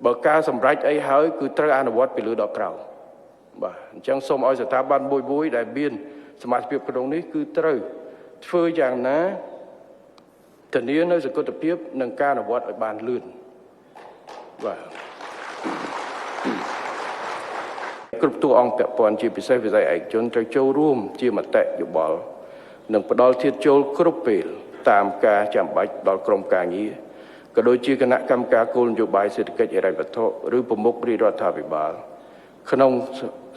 បើការសម្រេចអីហើយគឺត្រូវអនុវត្តពីលើដល់ក្រោមបាទអញ្ចឹងសូមឲ្យស្ថាប័នមួយដែលមានសមាជិកក្នុងនេះគឺត្រូវធ្វើយ៉ាងណាធានានៅសកម្មភាពនិងការអនុវត្តឲ្យបានលឿនបាទគ្រប់តួអង្គពាក់ព័ន្ធជាពិសេសវិស័យឯកជនត្រូវចូលរួមជាមតិយោបល់និងផ្ដល់ធាតុចូលគ្រប់ពេលតាមការចាំបាច់ដល់ក្រមការងារក៏ដូចជាគណៈកម្មការគោលនយោបាយសេដ្ឋកិច្ចហិរញ្ញវត្ថុឬប្រមុខរាជរដ្ឋាភិបាលក្នុង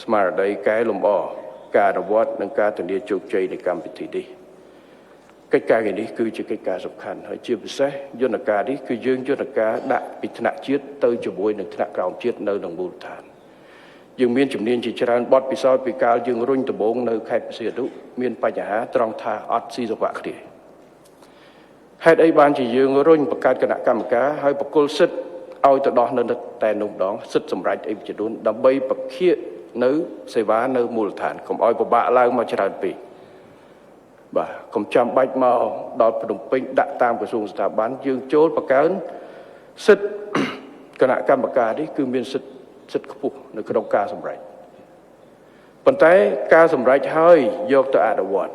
ស្មារតីកែលម្អការអនុវត្តនិងការធានាជោគជ័យនៃកម្មវិធីនេះកិច្ចការនេះគឺជាកិច្ចការសំខាន់ហើយជាពិសេសយន្តការនេះគឺយើងយន្តការដាក់ពីថ្នាក់ជាតិទៅជាមួយនឹងថ្នាក់ក្រោមជាតិនៅក្នុងមូលដ្ឋានយើងមានជំនាញជាច្រើនបទពិសោធន៍ពីកាលយើងរុញដំបងនៅខេត្តព្រះសីហនុមានបញ្ហាត្រង់ថាអត់ស៊ីសង្វាក់គ្នាហេតុអីបានជាយើងរុញបង្កើតគណៈកម្មការហើយបកគលសិទ្ធឲ្យទៅដោះនៅតែនោះម្ដងសិទ្ធសម្រាប់អីចំនួនដើម្បីបព្យានៅសេវានៅមូលដ្ឋានកុំឲ្យពិបាកឡើងមកច្រើនពេកបាទកុំចាំបាច់មកដល់ភ្នំពេញដាក់តាមក្រសួងស្ថាប័នយើងចូលបង្កើនសិទ្ធគណៈកម្មការនេះគឺមានសិទ្ធខ្ពស់នៅក្នុងការសម្រេចប៉ុន្តែការសម្រេចហើយយកទៅអនុវត្ត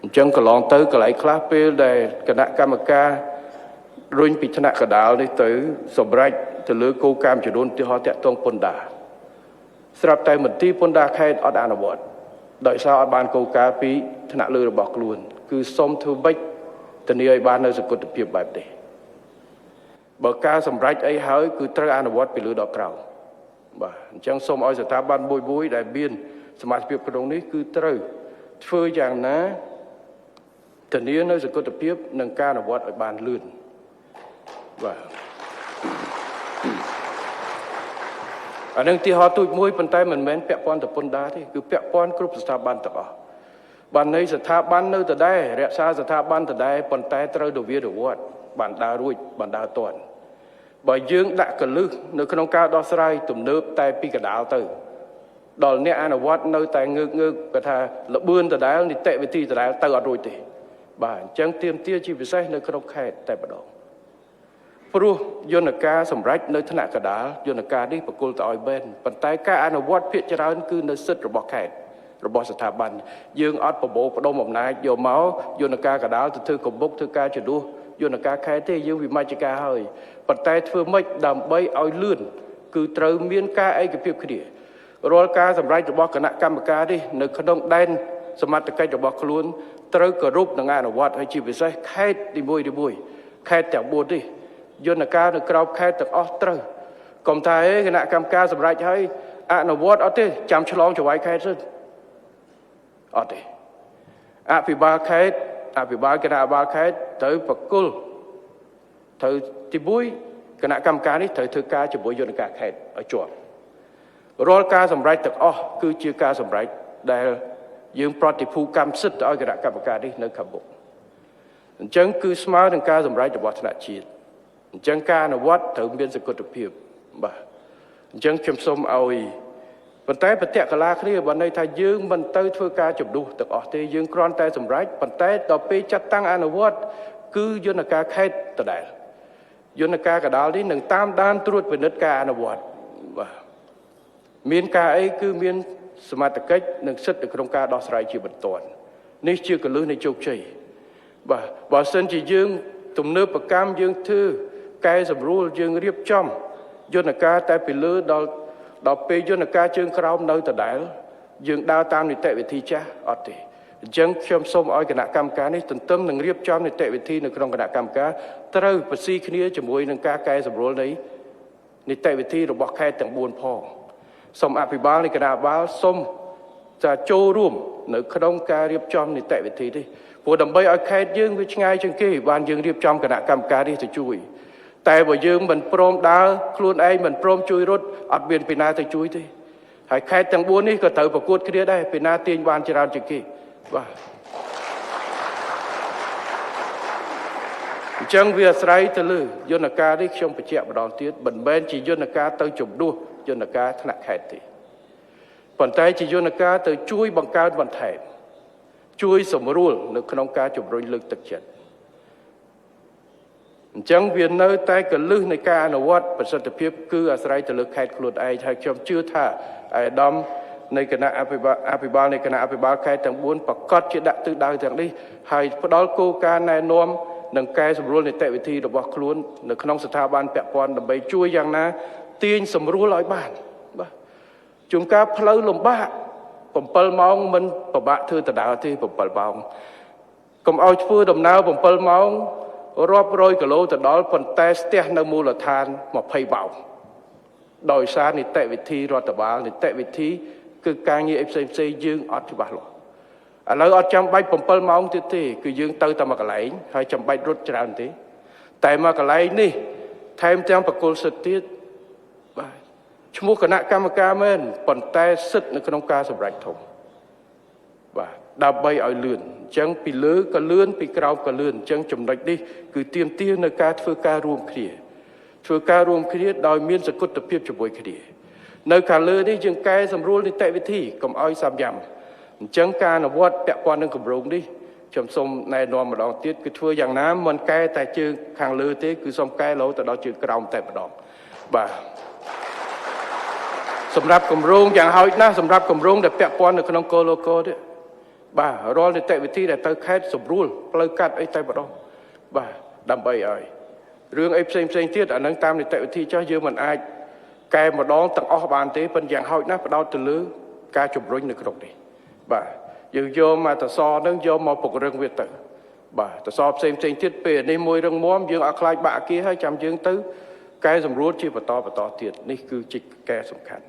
អញ្ចឹងកន្លងទៅកន្លែងខ្លះពេលដែលគណៈកម្មការរុញពីថ្នាក់កណ្ដាលនេះទៅសម្រេចទៅលើគោលការណ៍ចំនួនទីហោតាក់ទងពន្ធដារស្រាប់តែមន្ទីរពន្ធដារខេត្តអត់អនុវត្តដោយសារអត់បានគោលការណ៍ពីថ្នាក់លើរបស់ខ្លួនគឺសូមធ្វើម៉េចធានាឲ្យបាននៅសកម្មភាពបែបនេះបើការសម្រេចអីហើយគឺត្រូវអនុវត្តពីលើដល់ក្រោមបាទអញ្ចឹងសូមឲ្យស្ថាប័នមួយដែលមានសមាជិកក្នុងនេះគឺត្រូវធ្វើយ៉ាងណាធានានៅសកម្មភាពនិងការអនុវត្តឲ្យបានលឿនបាទអានឹងទីហោទូចមួយប៉ុន្តែមិនមែនពាក់ព័ន្ធទៅពន្ធដារទេគឺពាក់ព័ន្ធគ្រប់ស្ថាប័នទាំងអស់បានន័យស្ថាប័ននៅដដែលរក្សាស្ថាប័នដដែលប៉ុន្តែត្រូវទៅវារវត្តបានដើររួចបានដើរទាន់បើយើងដាក់កលឹះនៅក្នុងការដោះស្រាយទំនើបតែពីកណ្ដាលទៅដល់អ្នកអនុវត្តនៅតែងើកគាត់ថាលបឿនដដែលនីតិវិធីដដែលទៅអត់រួចទេបាទអញ្ចឹងទាមទារជាពិសេសនៅក្នុងខេត្តតែម្ដងព្រោះយន្តការសម្រេចនៅថ្នាក់កណ្ដាលយន្តការនេះបកគលទៅឲ្យបែនប៉ុន្តែការអនុវត្តភាគច្រើនគឺនៅសិទ្ធិរបស់ខេត្តរបស់ស្ថាប័នយើងអត់ប្រមូលផ្ដុំអំណាចយកមកយន្តការកណ្ដាលទៅធ្វើកំបុកធ្វើការជំនួសយន្តការខេត្តទេយើងវិមជ្ឈការហើយប៉ុន្តែធ្វើម៉េចដើម្បីឲ្យលឿនគឺត្រូវមានការឯកភាពគ្នារាល់ការសម្រេចរបស់គណៈកម្មការនេះនៅក្នុងដែនសមត្ថកិច្ចរបស់ខ្លួនត្រូវគោរពនិងអនុវត្តឲ្យជាពិសេសខេត្តទីមួយខេត្តទាំង4នេះយន្តការនៅក្រៅខេត្តទាំងអស់ត្រូវកុំថាគណៈកម្មការសម្រេចហើយអនុវត្តអត់ទេចាំឆ្លងចវាយខេត្តទៅអត់ទេអភិបាលខេត្តអភិបាលគណៈបាលខេត្តត្រូវបកគលត្រូវទី1គណៈកម្មការនេះត្រូវធ្វើការជាមួយយន្តការខេត្តឲ្យជាប់រាល់ការសម្រេចទាំងអស់គឺជាការសម្រេចដែលយើងប្រតិភូកម្មសិទ្ធិឲ្យគណៈកម្មការនេះនៅខាងមុខអញ្ចឹងគឺស្មើនឹងការសម្រេចរបស់ថ្នាក់ជាតិអញ្ចឹងការអនុវត្តត្រូវមានសកម្មភាពបាទអញ្ចឹងខ្ញុំសូមឲ្យប៉ុន្តែបតិកលាគ្នាបើន័យថាយើងមិនទៅធ្វើការជំនួសទាំងអស់ទេយើងគ្រាន់តែសម្រេចប៉ុន្តែដល់ពេលចាត់តាំងអនុវត្តគឺយន្តការខេត្តដដែលយន្តការកណ្ដាលនេះនឹងតាមដានត្រួតពិនិត្យការអនុវត្តបាទមានការអីគឺមានសមត្ថកិច្ចនិងសិទ្ធិនៅក្នុងការដោះស្រាយជាបន្ទាន់នេះជាកលឹះនៃជោគជ័យបាទបើសិនជាយើងទំនើបកម្មយើងធ្វើកែសម្រួលយើងរៀបចំយន្តការតែពីលើដល់ពេលយន្តការជើងក្រោមនៅដដែលយើងដើរតាមនីតិវិធីចាស់អត់ទេអញ្ចឹងខ្ញុំសូមឲ្យគណៈកម្មការនេះទន្ទឹមនឹងរៀបចំនីតិវិធីនៅក្នុងគណៈកម្មការត្រូវប្រស៊ីគ្នាជាមួយនឹងការកែសម្រួលនៃនីតិវិធីរបស់ខេត្តទាំង4ផងសូមអភិបាលនៃគណៈបាលសូមจะចូលរួមនៅក្នុងការរៀបចំនីតិវិធីនេះព្រោះដើម្បីឲ្យខេត្តយើងវាឆ្ងាយជាងគេបានយើងរៀបចំគណៈកម្មការនេះទៅជួយតែបើយើងមិនព្រមដើរខ្លួនឯងមិនព្រមជួយរត់អត់មានពីណាទៅជួយទេហើយខេត្តទាំង4នេះក៏ត្រូវប្រកួតគ្នាដែរពីណាទាញបានច្រើនជាងគេបាទអញ្ចឹងវាអាស្រ័យទៅលើយន្តការនេះខ្ញុំបញ្ជាក់ម្ដងទៀតមិនមែនជាយន្តការទៅជំនួសយន្តការថ្នាក់ខេត្តទេប៉ុន្តែជាយន្តការទៅជួយបង្កើនបន្ថែមជួយសម្រួលនៅក្នុងការជំរុញលើកទឹកចិត្ត chẳng viên nơi tay cả lưในការអនុវត្តប្រសិទ្ធភាពគឺអាស្រ័យទៅលើខេត្តខ្លួនឯងហើយខ្ញុំជឿថាអាយដាមនៃគណៈអភិបាលនៃគណៈអភិបាលខេត្តទាំង4ប្រកាសជាដាក់ទិសដៅទាំងនេះហើយផ្ដល់គោលការណ៍ណែនាំនិងកែសម្រួលនីតិវិធីរបស់ខ្លួននៅក្នុងស្ថាប័នពាក់ព័ន្ធដើម្បីជួយយ៉ាងណាទាញសម្រួលឲ្យបានបាទជួនកាលផ្លូវលំបាក7ម៉ោងមិនពិបាកធ្វើដដើរទេ7ម៉ោងកុំឲ្យធ្វើដំណើរ7ម៉ោងរាប់រយគីឡូទៅដល់ប៉ុន្តែស្ទះនៅមូលដ្ឋាន20ម៉ោងដោយសារនីតិវិធីរដ្ឋបាលនីតិវិធីគឺការងារផ្សេងយើងអត់ច្បាស់លាស់ឥឡូវអត់ចាំបាច់7ម៉ោងទៀតទេគឺយើងទៅតែមួយកន្លែងហើយចាំបាច់រត់ច្រើនទេតែមួយកន្លែងនេះថែមទាំងបកគលសិទ្ធិទៀតបាទឈ្មោះគណៈកម្មការមែនប៉ុន្តែសិទ្ធិនៅក្នុងការសម្រេចធំបាទដើម្បីឲ្យលឿនអញ្ចឹងពីលើក៏លឿនពីក្រោមក៏លឿនអញ្ចឹងចំណុចនេះគឺទាមទារនៅការធ្វើការរួមគ្នាដោយមានសកលភាពជាមួយគ្នានៅខាងលើនេះយើងកែសម្រួលនីតិវិធីកុំឲ្យសាំយ៉ាំអញ្ចឹងការអនុវត្តពាក់ព័ន្ធនឹងគម្រោងនេះខ្ញុំសូមណែនាំម្ដងទៀតគឺធ្វើយ៉ាងណាមិនកែតែជើងខាងលើទេគឺសូមកែរហូតទៅដល់ជើងក្រោមតែម្ដងបាទសម្រាប់គម្រោងយ៉ាងហោចណាស់សម្រាប់គម្រោងដែលពាក់ព័ន្ធនៅក្នុងគោលគោលទេបាទរាល់នីតិវិធីដែលទៅខេត្តសម្រួលផ្លូវកាត់អីតែម្ដងបាទដើម្បីឲ្យរឿងអីផ្សេងទៀតអានឹងតាមនីតិវិធីចោះយើងមិនអាចកែម្ដងទាំងអស់បានទេប៉ុន្តែយ៉ាងហោចណាស់ផ្ដោតទៅលើការជំរុញនៅក្នុងនេះបាទយើងយកមកតសនឹងយកមកពង្រឹងវាទៅបាទតសផ្សេងទៀតពេលនេះមួយរឹងមាំយើងអត់ខ្លាចបាក់អគារហើយចាំយើងទៅកែសម្រួលជាបន្តទៀតនេះគឺជាកែសំខាន់